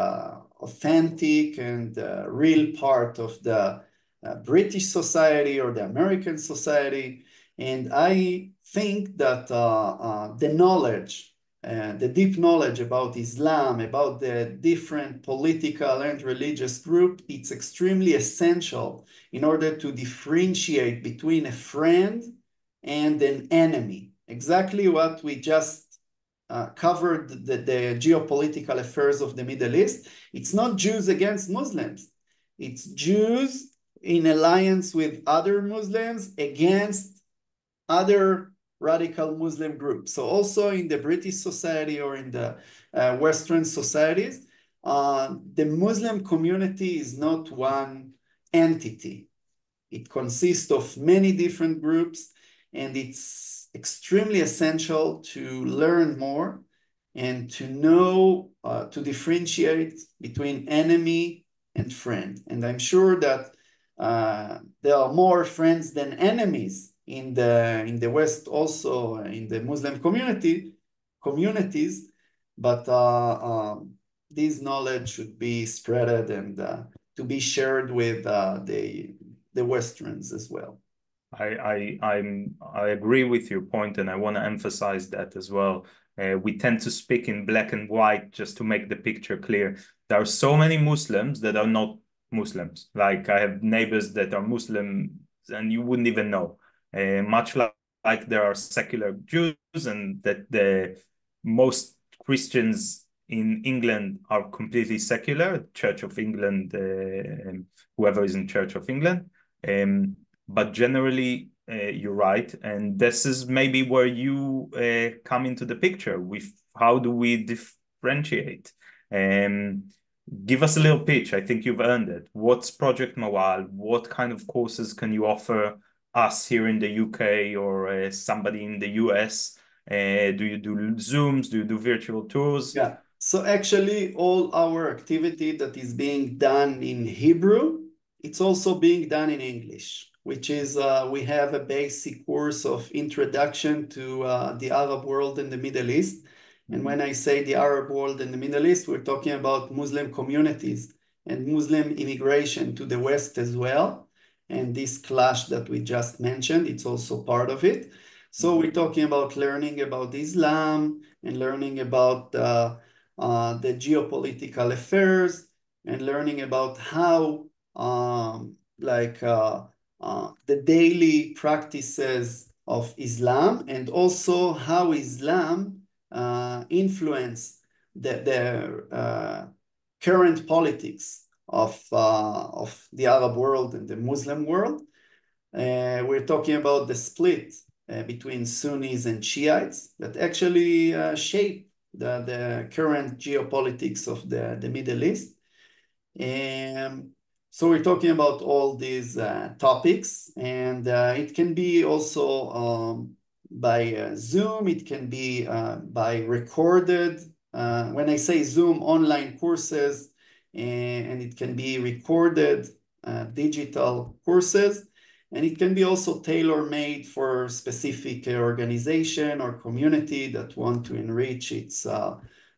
A: authentic and real part of the British society or the American society. And I think that the knowledge, the deep knowledge about Islam, about the different political and religious group, it's extremely essential in order to differentiate between a friend and an enemy. Exactly what we just covered, the geopolitical affairs of the Middle East. It's not Jews against Muslims. It's Jews in alliance with other Muslims against other radical Muslim groups. So also in the British society or in the Western societies, the Muslim community is not one entity. It consists of many different groups, and it's extremely essential to learn more and to know, to differentiate between enemy and friend. And I'm sure that there are more friends than enemies in the West, also in the Muslim communities, but this knowledge should be spreaded and to be shared with the Westerns as well.
B: I agree with your point, and I want to emphasize that as well. We tend to speak in black and white just to make the picture clear. There are so many Muslims that are not Muslims. Like I have neighbors that are Muslim, and you wouldn't even know. Much like there are secular Jews, and that the most Christians in England are completely secular. Church of England, whoever is in Church of England. But generally, you're right. And this is maybe where you come into the picture with how do we differentiate? Give us a little pitch. I think you've earned it. What's Project Mawwal? What kind of courses can you offer us here in the UK or somebody in the US? Do you do Zooms? Do you do virtual tours?
A: Yeah. So actually, all our activity that is being done in Hebrew, it's also being done in English, which is we have a basic course of introduction to the Arab world and the Middle East. And when I say the Arab world and the Middle East, we're talking about Muslim communities and Muslim immigration to the West as well. And this clash that we just mentioned, it's also part of it. So we're talking about learning about Islam and learning about the geopolitical affairs and learning about how the daily practices of Islam and also how Islam influence the current politics of the Arab world and the Muslim world. We're talking about the split between Sunnis and Shiites that actually shape the current geopolitics of the Middle East. So we're talking about all these topics, and it can be also by Zoom, it can be by recorded, when I say Zoom, online courses, and it can be recorded digital courses, and it can be also tailor-made for specific organization or community that want to enrich its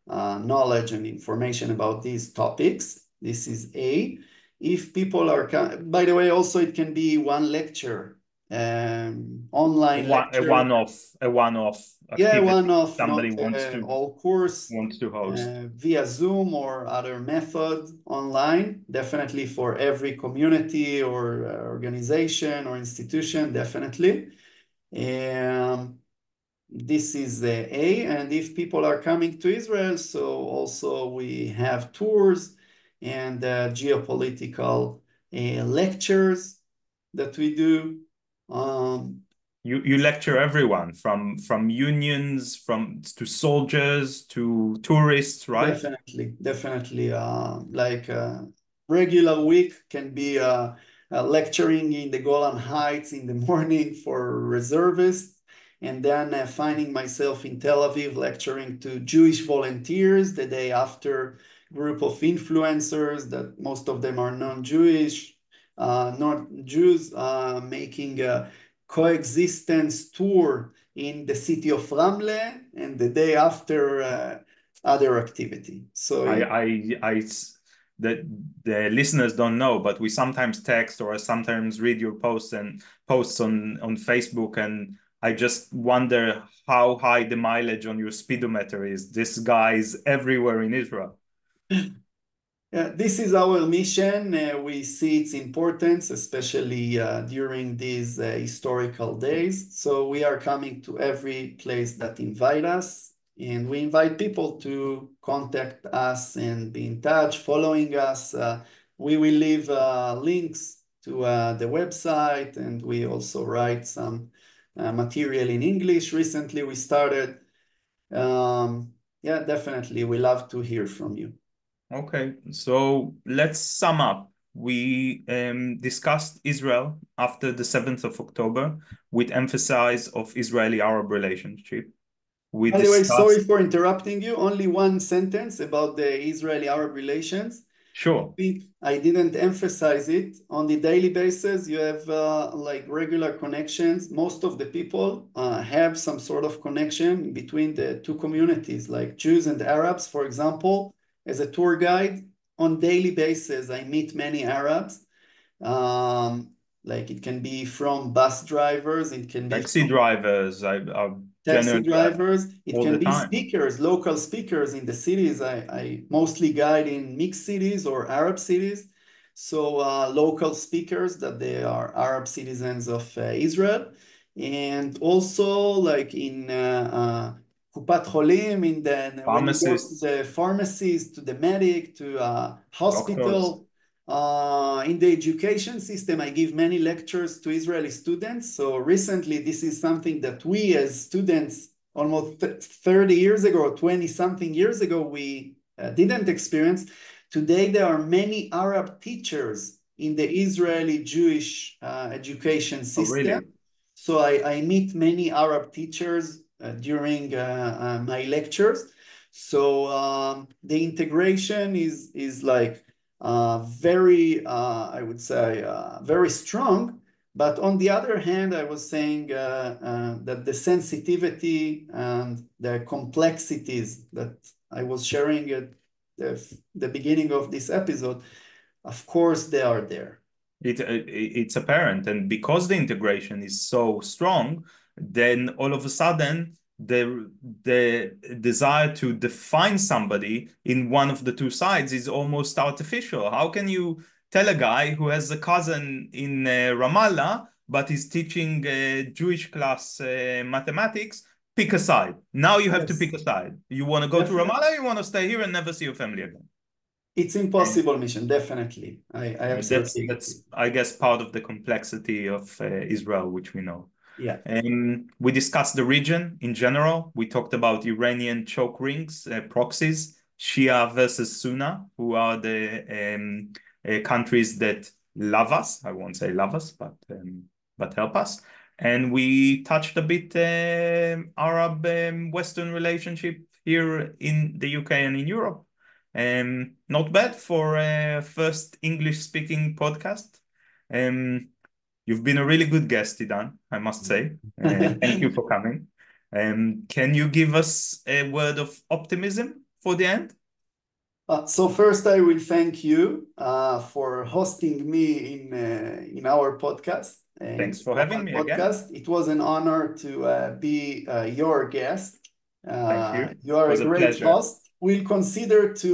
A: knowledge and information about these topics. This is A. If people are, by the way, also it can be one lecture, online lecture.
B: A one-off activity.
A: Yeah, one-off,
B: Somebody
A: not all course.
B: wants to host.
A: Via Zoom or other method online, definitely for every community or organization or institution, definitely. This is A, and if people are coming to Israel, so also we have tours and geopolitical lectures that we do.
B: You lecture everyone from unions, to soldiers to tourists, right?
A: Definitely. Like regular week can be lecturing in the Golan Heights in the morning for reservists, and then finding myself in Tel Aviv lecturing to Jewish volunteers the day after, group of influencers that most of them are non-Jewish, not Jews, making a coexistence tour in the city of Ramle, and the day after other activity. So
B: that the listeners don't know, but we sometimes text or sometimes read your posts on Facebook, and I just wonder how high the mileage on your speedometer is. This guy is everywhere in Israel.
A: This is our mission. We see its importance, especially during these historical days. So we are coming to every place that invite us, and we invite people to contact us and be in touch, following us. We will leave links to the website, and we also write some material in English. Recently, we started. Yeah, definitely. We love to hear from you.
B: Okay, so let's sum up. We discussed Israel after the 7th of October with emphasis of Israeli-Arab relationship. We
A: By the way, sorry
B: discussed,
A: for interrupting you. Only one sentence about the Israeli-Arab relations.
B: sure,
A: I didn't emphasize it. On the daily basis, you have like regular connections. Most of the people have some sort of connection between the two communities, like Jews and Arabs, for example. As a tour guide, on daily basis, I meet many Arabs. Um, like it can be from bus drivers, it can be
B: taxi
A: from
B: drivers, I
A: taxi
B: generally
A: drivers. It
B: all the
A: can be
B: time.
A: speakers, local speakers in the cities. I mostly guide in mixed cities or Arab cities. So local speakers that they are Arab citizens of Israel. And also like in Kupat Cholim, when you go to
B: Pharmacists,
A: the pharmacies, to the medic, to
B: doctors.
A: hospital, in the education system, I give many lectures to Israeli students. So recently, this is something that we as students almost 30 years ago or 20 something years ago, we didn't experience. Today, there are many Arab teachers in the Israeli Jewish education
B: Oh,
A: system.
B: really?
A: So I meet many Arab teachers during my lectures. So the integration is like very, I would say, very strong. But on the other hand, I was saying that the sensitivity and the complexities that I was sharing at the beginning of this episode, of course, they are there.
B: It's apparent, and because the integration is so strong, then all of a sudden the desire to define somebody in one of the two sides is almost artificial. How can you tell a guy who has a cousin in Ramallah but is teaching Jewish class mathematics, pick a side? Now you have to pick
A: Yes,
B: a side. You want to go to
A: definitely.
B: Ramallah, you want to stay here and never see your family again.
A: It's impossible mission, definitely. I
B: That's
A: absolutely agree.
B: that's I guess part of the complexity of Israel, which we know.
A: Yeah.
B: And we discussed the region in general. We talked about Iranian choke rings, proxies, Shia versus Sunni, who are the countries that love us. I won't say love us, but help us. And we touched a bit Arab Western relationship here in the UK and in Europe. Not bad for a first English speaking podcast. Um, you've been a really good guest, Idan, I must say. Thank you for coming. Can you give us a word of optimism for the end?
A: So first, I will thank you for hosting me in our podcast,
B: Thanks
A: in
B: for having
A: Mawwal
B: me again.
A: podcast. It was an honor to be your guest.
B: Thank you. It
A: You are a
B: was a
A: great
B: pleasure.
A: host. We'll consider to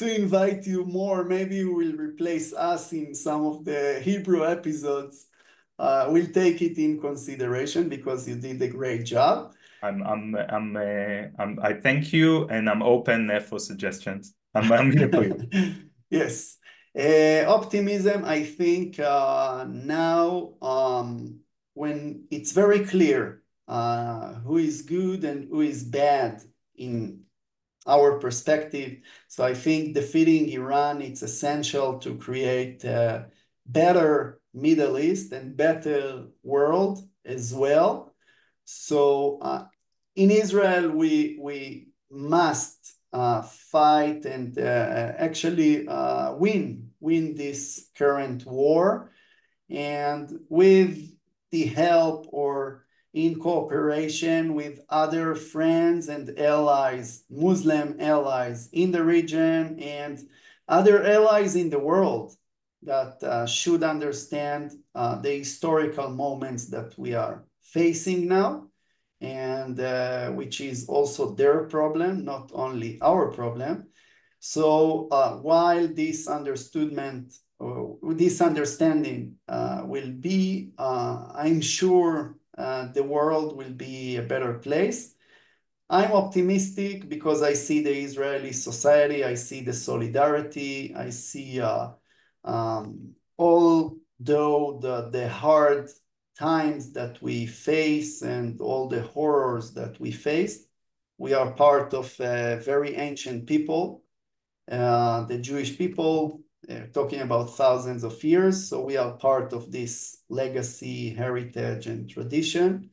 A: to invite you more. Maybe you will replace us in some of the Hebrew episodes. We'll take it in consideration because you did a great job.
B: I thank you, and I'm open for suggestions. I'm here for you.
A: Yes. Optimism, I think now when it's very clear who is good and who is bad in our perspective. So I think defeating Iran, it's essential to create a better Middle East and better world as well. So in Israel, we must fight and actually win this current war, and with the help or in cooperation with other friends and allies, Muslim allies in the region and other allies in the world that should understand the historical moments that we are facing now, and which is also their problem, not only our problem. So while this understanding will be, I'm sure the world will be a better place. I'm optimistic because I see the Israeli society, I see the solidarity, I see although the hard times that we face and all the horrors that we face, we are part of a very ancient people, the Jewish people, talking about thousands of years. So we are part of this legacy, heritage, and tradition.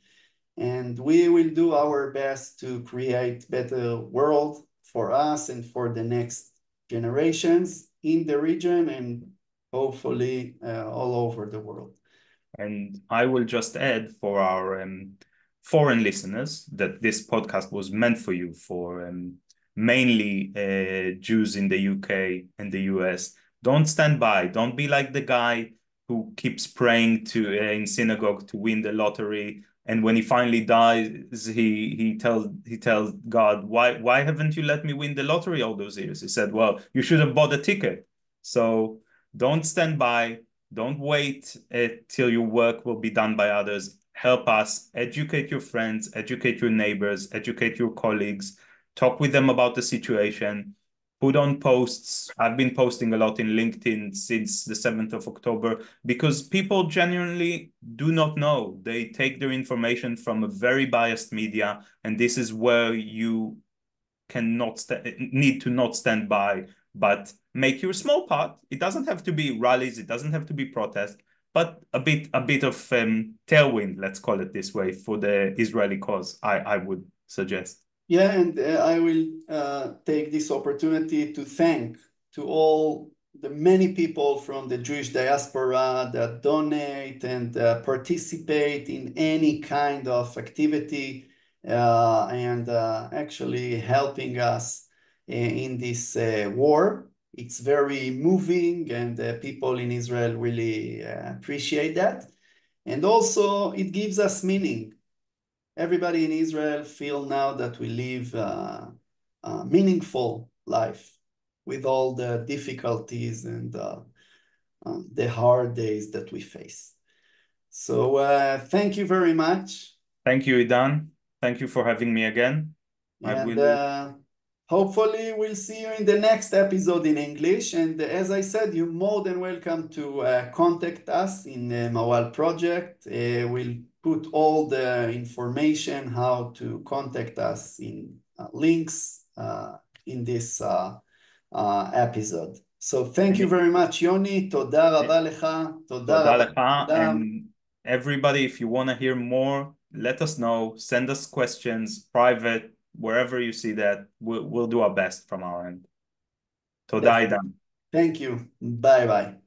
A: And we will do our best to create better world for us and for the next generations in the region and hopefully all over the world.
B: And I will just add for our foreign listeners that this podcast was meant for you, for mainly Jews in the UK and the US. Don't stand by. Don't be like the guy who keeps praying to in synagogue to win the lottery, and when he finally dies, he tells God, why haven't you let me win the lottery all those years? He said, well, you should have bought a ticket. So don't stand by. Don't wait till your work will be done by others. Help us, educate your friends, educate your neighbors, educate your colleagues, talk with them about the situation, put on posts. I've been posting a lot in LinkedIn since the 7th of October because people genuinely do not know. They take their information from a very biased media, and this is where you need to not stand by, but make your small part. It doesn't have to be rallies, it doesn't have to be protests, but a bit of tailwind, let's call it this way, for the Israeli cause, I would suggest.
A: Yeah, and I will take this opportunity to thank to all the many people from the Jewish diaspora that donate and participate in any kind of activity and actually helping us in this war. It's very moving, and people in Israel really appreciate that. And also, it gives us meaning. Everybody in Israel feel now that we live a meaningful life with all the difficulties and the hard days that we face. So thank you very much.
B: Thank you, Idan. Thank you for having me again.
A: And hopefully we'll see you in the next episode in English. And as I said, you're more than welcome to contact us in Mawwal Project. We'll put all the information how to contact us in links in this episode. So thank you very much, Yoni. Toda raba lecha.
B: Toda lecha. And everybody, if you want to hear more, let us know. Send us questions, private, wherever you see that. We'll do our best from our end. Toda, Idan.
A: Thank you. Bye-bye.